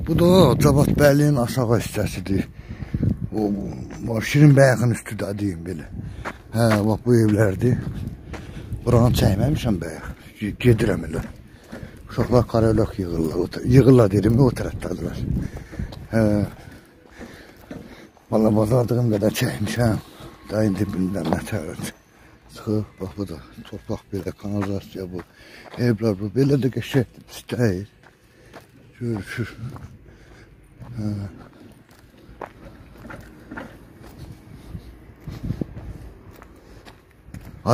Bu da Cavat Bəyliyin aşağı hissəsidir. O Şirin Bəyəxin üstüdə deyim belə. Hə, bax bu evlərdir. Buranı çəkməmişəm bəyək. Gedirəm elə. Uşaqlar karayolaq yığırlar. Yığırlar dedim, o tərəfdədirlər. Hə. Valla bazardığım qədər çəkmişəm. Da indi bilmirəm nə tərəfdir. Çıxıb, bax bu da torpaq belə, kanalizasiya bu. Evlər bu. Belə də qəşəkdir, pis deyil. Görüşür. Hə.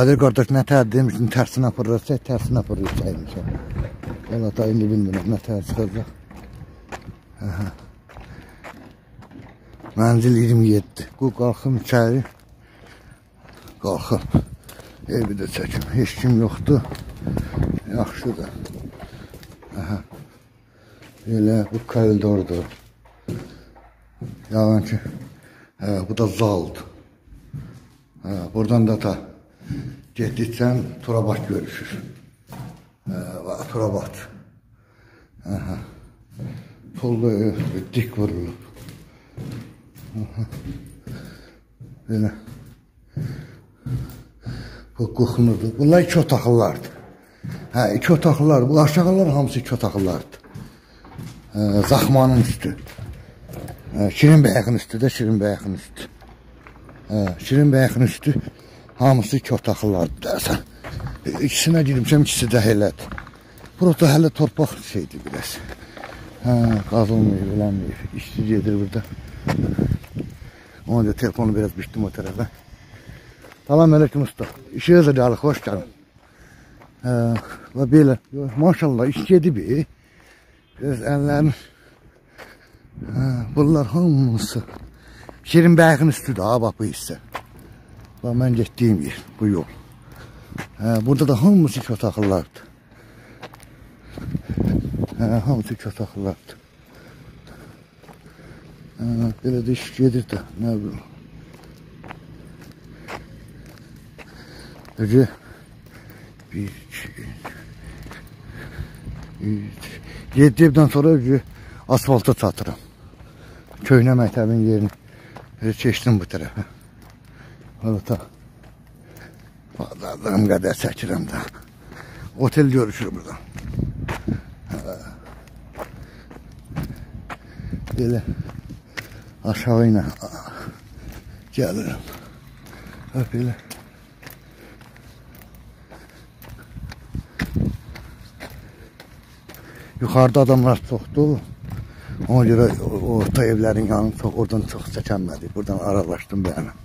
Adır qardaş, nə tər demişdim, tərsinə apırırsa, tərsinə apırırsa çəkmişəm. Valla da indi bilmirəm, nə tər çıxacaq. Mənzil 27. Bu qalxım içəri. Qalxım. Evi də çəkim. Heç kim yoxdur. Yaxşıdır. Belə bu koridordur. Yəni ki, bu da zaldır. Buradan da ta getdikcən Turabat görüşür. Turabat. Pullu dik vurulub. Belə. Bu qoxunurdur. Bunlar iki otaqlılardır. İki otaqlılar. Bu aşağılar hamısı iki otaqlılardır. Zaxmanın üstü. Şirin Bəyəxin üstü də Şirin Bəyəxin üstü. Şirin Bəyəxin üstü hamısı iki otaqlılardır dərsən. İkisinə girmişəm, ikisi də elədir. Burada hələ torpaq şeydir biraz. Qazılmayıb, eləməyib. İşçi gedir burada. Ona da telefonu biraz biçdim o tərəfə. Salam əleykum usta. İşiniz də gəldik, xoş gəlin. Və belə, maşallah iş gedib. Biraz əllərin. Bunlar hamısı Şirin Bəyəxin üstüdür, bax bu hissə. Bax mən getdiyim yer, bu yol. Burada da hamısı iki otaqlılardır. Hamısı iki otaqlılardır. Belə də iş gedir də, nə bilim. Öcə 1, 2, 3 7 evdən sonra öcə asfalta çatıram. Köhnə məktəbin yerini keçdim bu tərəfə. Valla bazardığım qədər çəkirəm də. Otel görüşür buradan. Belə aşağı ilə gəlirəm. Belə. Yuxarıda adamlar çoxdur. Ona görə orta evlərin yanını çox, oradan çox çəkənmədik. Buradan aralaşdım bəyənəm.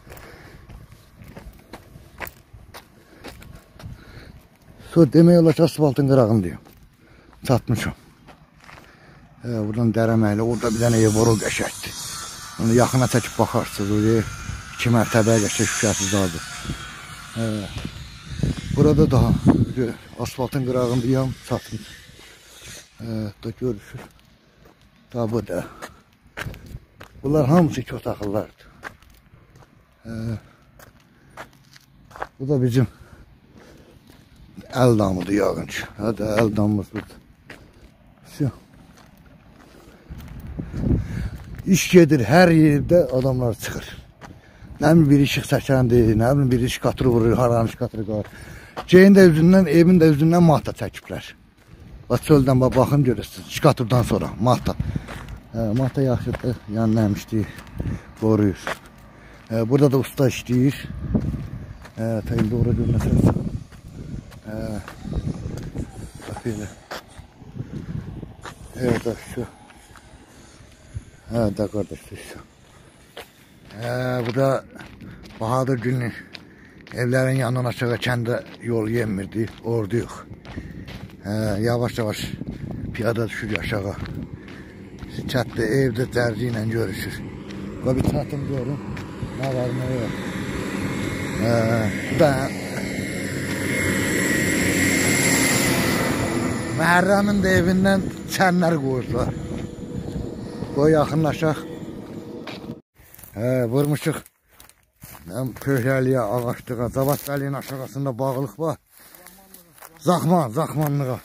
Sonra demək olar ki, asfaltın qırağındayım. Çatmışım. Buradan dərəməklə, orada bir dənə ev var, o qəşəkdir. Onu yaxına çəkib baxarsınız, oraya 2 mərtəbəyə qəşək şüşəsiz adır. Burada daha asfaltın qırağındayım, çatmış. Da görüşür. Da bu da. Bunlar hamısı iki otaqlılardır. Bu da bizim əl damıdır yağınç. Hadi əl damımız burada. İş gedir, hər yerdə adamlar çıxır. Nə bilim bir işıq çəkəndir, nə bilim bir iş qatırı vurur, haranın iş qatırı qalır. Şeyin də üzündən, evin də üzündən mahta çəkiblər. Bax çöldən baxın görürsünüz, şikatırdan sonra mahta. Mahta yaxşıdır, yəni nəmişdir, qoruyur. Burada da usta işləyir. Təyil doğru görməsiniz. Bax belə. Evet, şu. Da qardaşlar şu. Bu da Bahadır Gül'ün evlərin yanından aşağı kəndə yol yemirdi, ordu yox. Yavaş yavaş piyada düşür aşağı. Çatlı evdə dərdi ilə görüşür. Və bir çatım görün. Nə var, nə yox. Bu da Məhərrəmin də evindən çənlər qoyurlar. Qoy yaxınlaşaq. Vurmuşuq. Köhrəliyə, ağaçlığa, Cavat Bəyliyin aşağısında bağlıq var. Zaxmanlığa.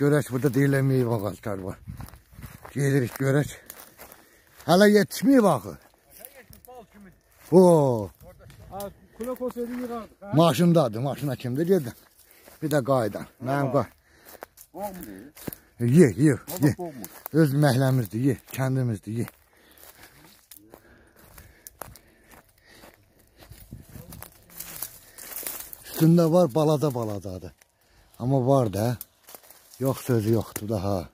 Görək burada deyilən meyvə ağaclar var. Gelirik görək. Hələ yetişməyib axı. Oo. Kulak olsaydı yığardık. Maşındadır, maşına kimdir gedin. Bir də qaydan. Mənim qay. Boğ mu deyir? Ye. Boğ mu? Öz məhləmizdir, ye. Kəndimizdir, ye. Üstündə var, balada. Amma var da. Yox sözü yoxdur daha.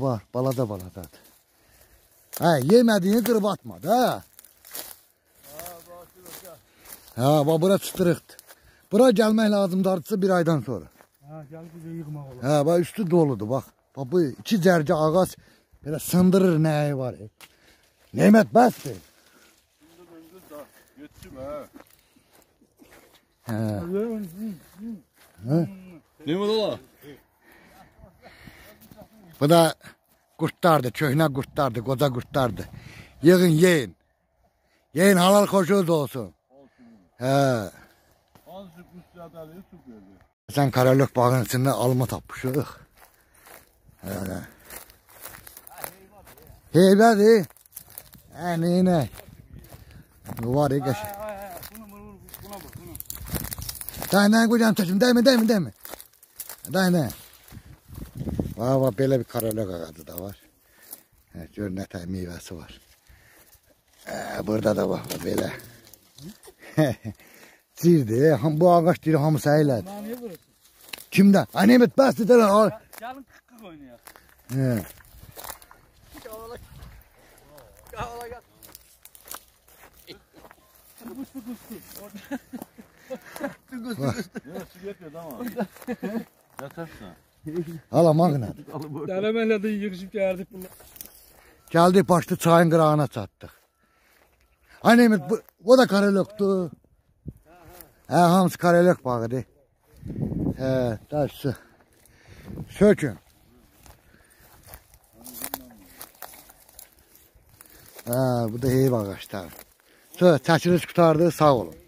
Var, baladadır. Hə, yemədiyini qırıb atma da. Hə, bura çıtırıqdır. Bura gəlmək lazımdardırsa bir aydan sonra. Ha, gəl bizə yığmaq olar. Hə, bax üstü doludur, bax. Bax bu iki cərgə ağac belə sındırır nəyi var. Nemət bəsdir. Döndür da. Yetişim ha. Hə. Ne var ola? Bu da qurtlardır, köhnə qurtlardır, qoca qurtlardır. Yığın, yeyin. Yeyin, halal xoşunuz olsun. Hə. Azıcık müstədəliyi su verdi. Sən Karalök bağın içində alma tapmışıq. Hə. Heybədir. Hə, neynək? Var, qəş. Buna bak. Dayından qoyacağım çəkim, dəymə. Dayından. Vava, belə bir Karalök ağacı da var. Gör, nə tək meyvəsi var. Burada da bax, belə. Cirdir, bu ağac deyir, hamısı əylədir. Buna niye burası? Kimdən? Ay, Nemət, bəsdir, dələ. Gəlin qıqqıq oynayaq. Hə. Qavala gəl. Ne su getmedi ama. Yatarsın. Hala, mağnadır. Dələməklə də yığışıb gəldik bunlar. Gəldik, başlı çayın qırağına çatdıq. Ay, Nemət, o da Karalökdür. Hə, hamısı Karalök bağıdır. Hə, daşsı. Sökün. Hə, bu da heyv ağaçlar. Çəkiliş qutardı, sağ olun.